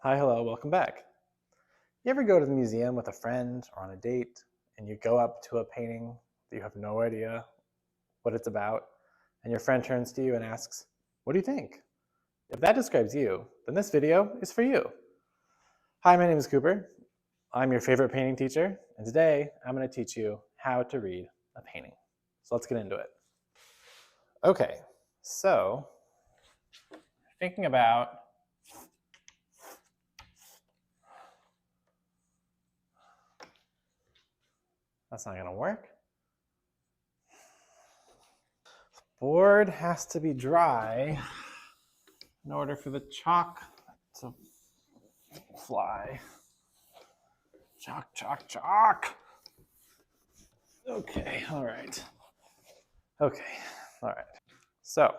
Hi, hello, welcome back. You ever go to the museum with a friend or on a date and you go up to a painting that you have no idea what it's about, and your friend turns to you and asks, "What do you think?" If that describes you, then this video is for you. Hi, my name is Cooper. I'm your favorite painting teacher, and today I'm going to teach you how to read a painting. So let's get into it. Okay, so thinking about that's not going to work. Board has to be dry in order for the chalk to fly. Chalk, chalk, chalk. Okay, all right. Okay, all right. So,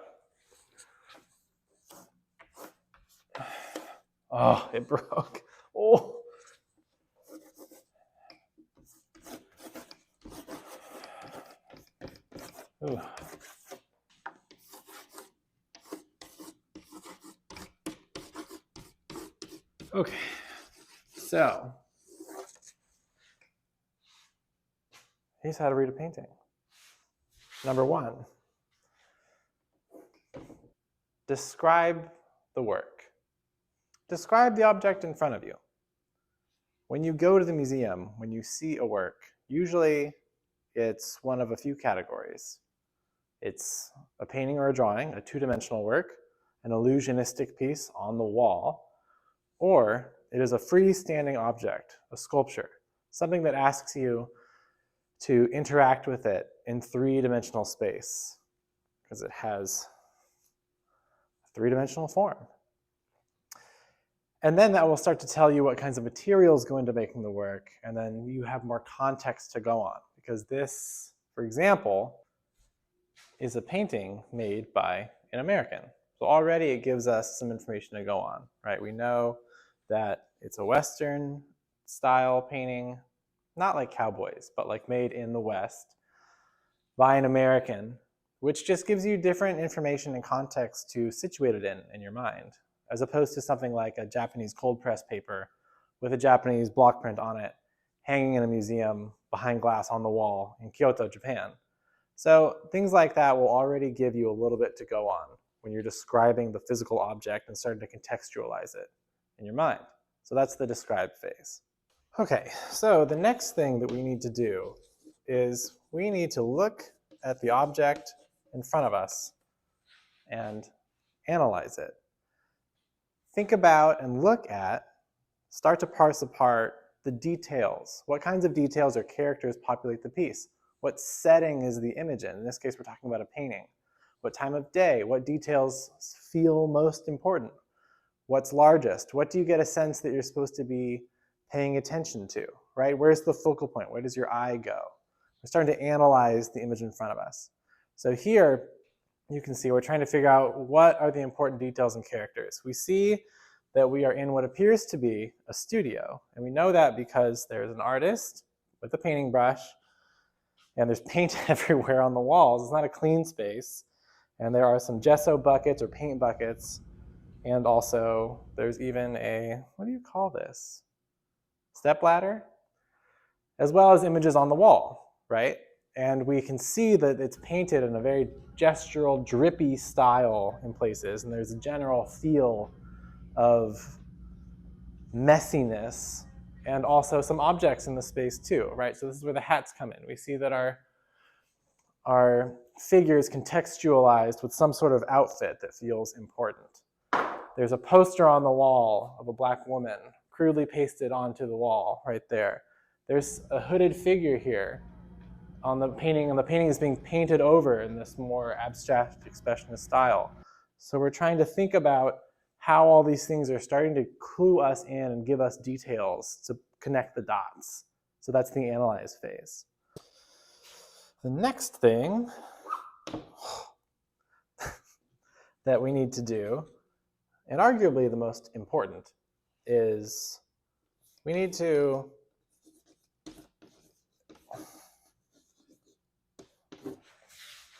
oh, it broke. Oh. Ooh. Okay, so here's how to read a painting. Number one, describe the work. Describe the object in front of you. When you go to the museum, when you see a work, usually it's one of a few categories. It's a painting or a drawing, a two-dimensional work, an illusionistic piece on the wall, or it is a freestanding object, a sculpture, something that asks you to interact with it in three-dimensional space because it has a three-dimensional form. And then that will start to tell you what kinds of materials go into making the work, and then you have more context to go on, because this, for example, is a painting made by an American. So already it gives us some information to go on, right? We know that it's a Western style painting, not like cowboys, but like made in the West by an American, which just gives you different information and context to situate it in your mind, as opposed to something like a Japanese cold press paper with a Japanese block print on it hanging in a museum behind glass on the wall in Kyoto, Japan. So things like that will already give you a little bit to go on when you're describing the physical object and starting to contextualize it in your mind. So that's the describe phase. Okay, so the next thing that we need to do is we need to look at the object in front of us and analyze it. Think about and look at, start to parse apart the details. What kinds of details or characters populate the piece? What setting is the image in? In this case, we're talking about a painting. What time of day? What details feel most important? What's largest? What do you get a sense that you're supposed to be paying attention to, right? Where's the focal point? Where does your eye go? We're starting to analyze the image in front of us. So here, you can see we're trying to figure out what are the important details and characters. We see that we are in what appears to be a studio, and we know that because there's an artist with a painting brush, and there's paint everywhere on the walls. It's not a clean space, and there are some gesso buckets or paint buckets, and also there's even a, what do you call this? Step ladder, as well as images on the wall, right? And we can see that it's painted in a very gestural, drippy style in places, and there's a general feel of messiness and also some objects in the space too, right? So this is where the hats come in. We see that our figure is contextualized with some sort of outfit that feels important. There's a poster on the wall of a black woman, crudely pasted onto the wall right there. There's a hooded figure here on the painting, and the painting is being painted over in this more abstract expressionist style. So we're trying to think about how all these things are starting to clue us in and give us details to connect the dots. So that's the analyze phase. The next thing that we need to do, and arguably the most important, is we need to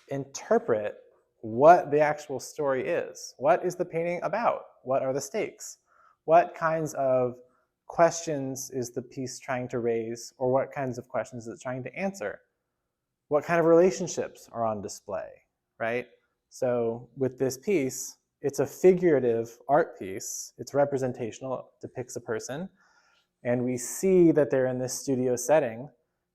interpret what the actual story is. What is the painting about? What are the stakes? What kinds of questions is the piece trying to raise, or what kinds of questions is it trying to answer? What kind of relationships are on display, right? So with this piece, it's a figurative art piece. It's representational, it depicts a person. And we see that they're in this studio setting.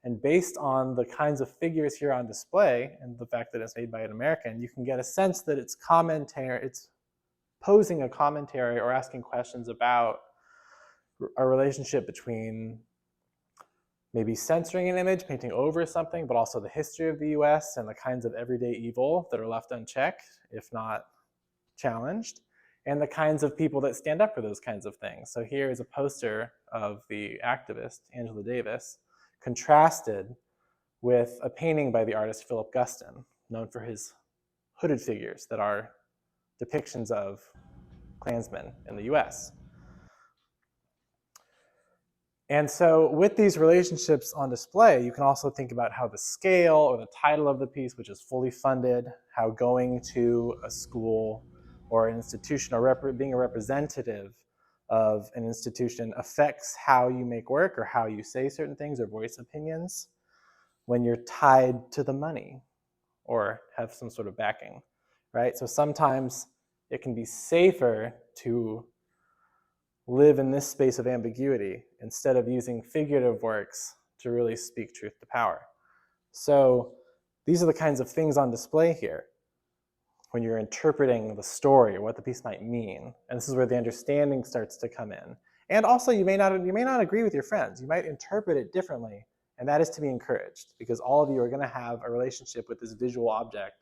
And based on the kinds of figures here on display and the fact that it's made by an American, you can get a sense that it's posing a commentary or asking questions about a relationship between maybe censoring an image, painting over something, but also the history of the US and the kinds of everyday evil that are left unchecked, if not challenged, and the kinds of people that stand up for those kinds of things. So here is a poster of the activist, Angela Davis, contrasted with a painting by the artist Philip Guston, known for his hooded figures that are depictions of Klansmen in the US. And so with these relationships on display, you can also think about how the scale or the title of the piece, which is fully funded, how going to a school or an institution or being a representative of an institution affects how you make work or how you say certain things or voice opinions when you're tied to the money or have some sort of backing, right? So sometimes it can be safer to live in this space of ambiguity instead of using figurative works to really speak truth to power. So these are the kinds of things on display here when you're interpreting the story or what the piece might mean. And this is where the understanding starts to come in. And also you may not agree with your friends. You might interpret it differently, and that is to be encouraged because all of you are going to have a relationship with this visual object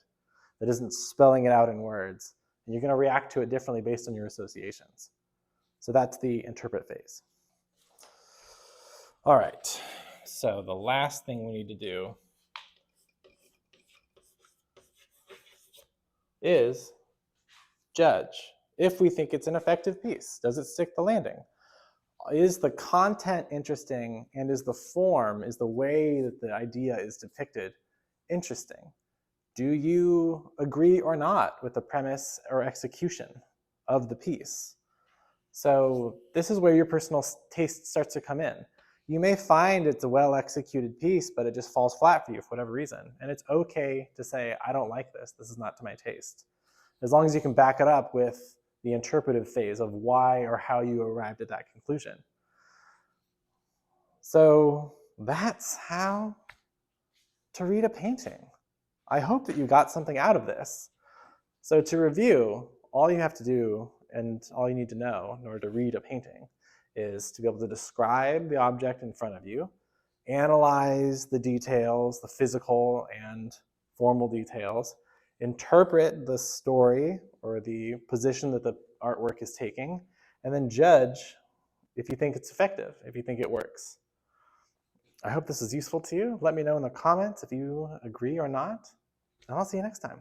that isn't spelling it out in words, and you're going to react to it differently based on your associations. So that's the interpret phase. All right, so the last thing we need to do is judge if we think it's an effective piece. Does it stick the landing? Is the content interesting, and is the form, is the way that the idea is depicted interesting? Do you agree or not with the premise or execution of the piece? So this is where your personal taste starts to come in. You may find it's a well-executed piece, but it just falls flat for you for whatever reason. And it's okay to say, I don't like this. This is not to my taste. As long as you can back it up with the interpretive phase of why or how you arrived at that conclusion. So that's how to read a painting. I hope that you got something out of this. So to review, all you have to do and all you need to know in order to read a painting is to be able to describe the object in front of you, analyze the details, the physical and formal details, interpret the story or the position that the artwork is taking, and then judge if you think it's effective, if you think it works. I hope this is useful to you. Let me know in the comments if you agree or not, and I'll see you next time.